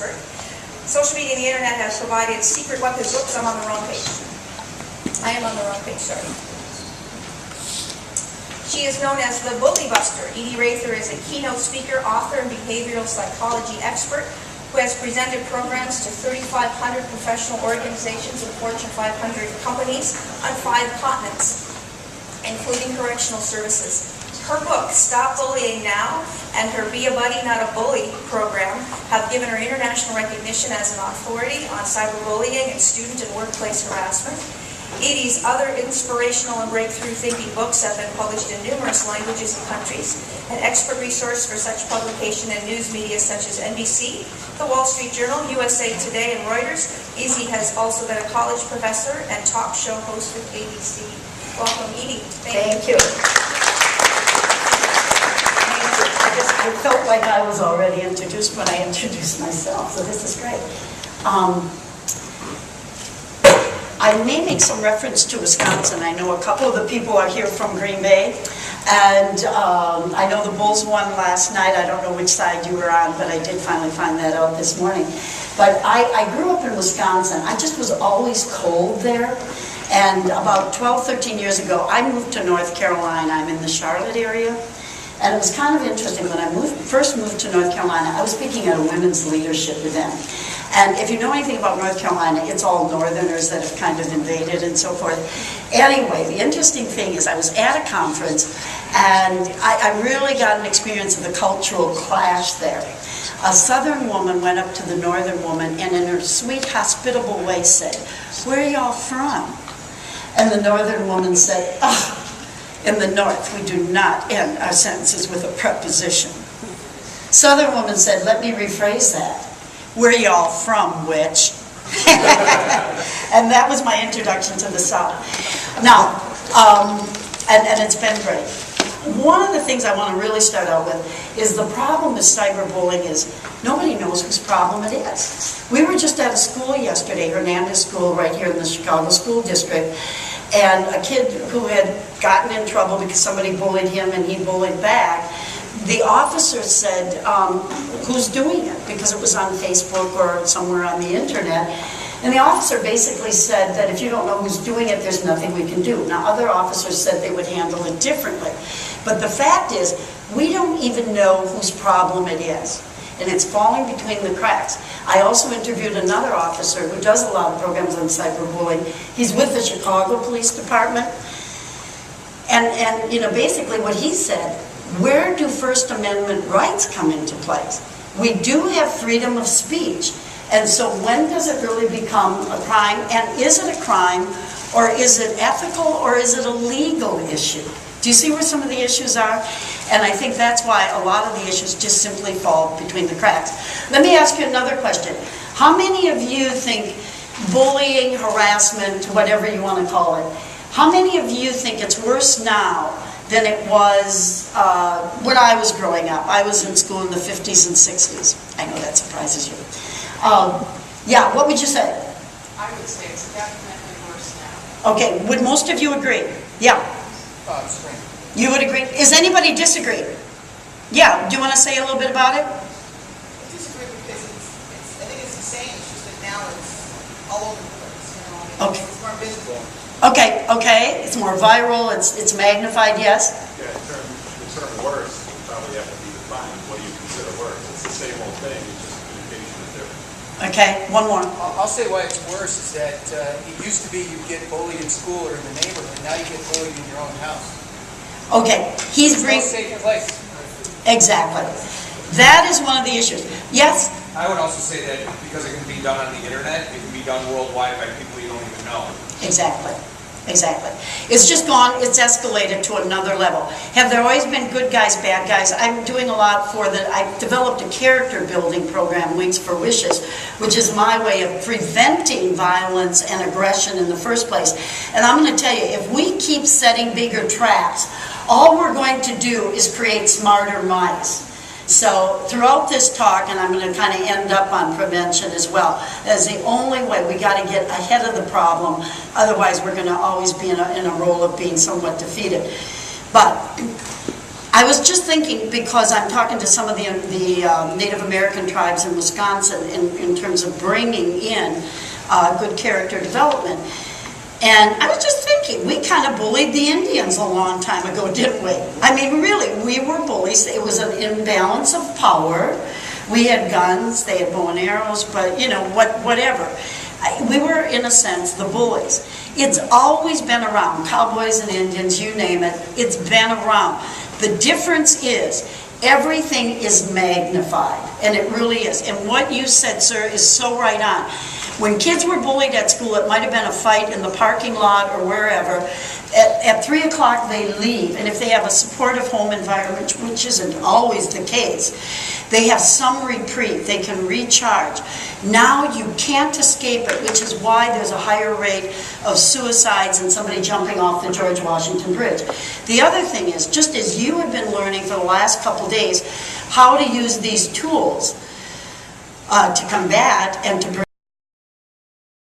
expert. Social media and the internet has provided secret weapons. Oops, I'm on the wrong page. I am on the wrong page, sorry. She is known as the Bully Buster. Edie Rather is a keynote speaker, author, and behavioral psychology expert who has presented programs to 3,500 professional organizations and Fortune 500 companies on 5 continents, including correctional services. Her book, Stop Bullying Now, and her Be a Buddy, Not a Bully program have given her international recognition as an authority on cyberbullying and student and workplace harassment. Edie's other inspirational and breakthrough thinking books have been published in numerous languages and countries, an expert resource for such publication in news media such as NBC, The Wall Street Journal, USA Today, and Reuters. Edie has also been a college professor and talk show host with ABC. Welcome, Edie. Thank you. I felt like I was already introduced when I introduced myself, so this is great. I may make some reference to Wisconsin. I know a couple of the people are here from Green Bay, and I know the Bulls won last night. I don't know which side you were on, but I did finally find that out this morning. But I grew up in Wisconsin. I just was always cold there, and about 12, 13 years ago, I moved to North Carolina. I'm in the Charlotte area. And it was kind of interesting, when I first moved to North Carolina, I was speaking at a women's leadership event. And if you know anything about North Carolina, it's all northerners that have kind of invaded and so forth. Anyway, the interesting thing is I was at a conference, and I really got an experience of the cultural clash there. A southern woman went up to the northern woman and in her sweet, hospitable way said, "Where are y'all from?" And the northern woman said, "Oh, in the North, we do not end our sentences with a preposition." Southern woman said, "Let me rephrase that. Where y'all from, witch?" And that was my introduction to the South. Now, and it's been great. One of the things I want to really start out with is the problem with cyberbullying is nobody knows whose problem it is. We were just at a school yesterday, Hernandez School, right here in the Chicago School District, and a kid who had gotten in trouble because somebody bullied him and he bullied back, the officer said, "Who's doing it?" Because it was on Facebook or somewhere on the internet. And the officer basically said that if you don't know who's doing it, there's nothing we can do. Now, other officers said they would handle it differently. But the fact is, we don't even know whose problem it is. And it's falling between the cracks. I also interviewed another officer who does a lot of programs on cyberbullying. He's with the Chicago Police Department. And you know, basically what he said, where do First Amendment rights come into place? We do have freedom of speech. And so when does it really become a crime? And is it a crime, or is it ethical, or is it a legal issue? Do you see where some of the issues are? And I think that's why a lot of the issues just simply fall between the cracks. Let me ask you another question. How many of you think bullying, harassment, whatever you want to call it, how many of you think it's worse now than it was when I was growing up? I was in school in the 50s and 60s. I know that surprises you. Yeah, what would you say? I would say it's definitely worse now. Okay, would most of you agree? Yeah. Spring. You would agree? Is anybody disagree? Yeah, do you want to say a little bit about it? I disagree because I think it's the same, it's just that now it's all over the place, you know. Okay. It's more visible. Okay, it's more viral, it's magnified, yes? Yeah, the term worse would probably have to be defined. What do you consider worse? It's the same old thing, it's just communication is different. Okay, one more. I'll say why it's worse is that it used to be you'd get bullied in school or in the neighborhood. Now you get bullied in your own house. Okay, he's It's no bringing... safe place. Exactly. That is one of the issues. Yes? I would also say that because it can be done on the internet, it can be done worldwide by people you don't even know. Exactly. It's just gone, it's escalated to another level. Have there always been good guys, bad guys? I'm doing a lot for that. I developed a character building program, Wings for Wishes, which is my way of preventing violence and aggression in the first place. And I'm going to tell you, if we keep setting bigger traps, all we're going to do is create smarter mice. So throughout this talk, and I'm going to kind of end up on prevention as well, as the only way. We got to get ahead of the problem, otherwise we're going to always be in a role of being somewhat defeated. But I was just thinking, because I'm talking to some of the Native American tribes in Wisconsin in terms of bringing in good character development. And I was just thinking, we kind of bullied the Indians a long time ago, didn't we? I mean, really, we were bullies. It was an imbalance of power. We had guns, they had bow and arrows, but you know, whatever. We were, in a sense, the bullies. It's always been around, cowboys and Indians, you name it, it's been around. The difference is, everything is magnified, and it really is. And what you said, sir, is so right on. When kids were bullied at school, it might have been a fight in the parking lot or wherever. At 3 o'clock they leave, and if they have a supportive home environment, which isn't always the case, they have some reprieve, they can recharge. Now you can't escape it, which is why there's a higher rate of suicides and somebody jumping off the George Washington Bridge. The other thing is, just as you have been learning for the last couple days how to use these tools to combat and to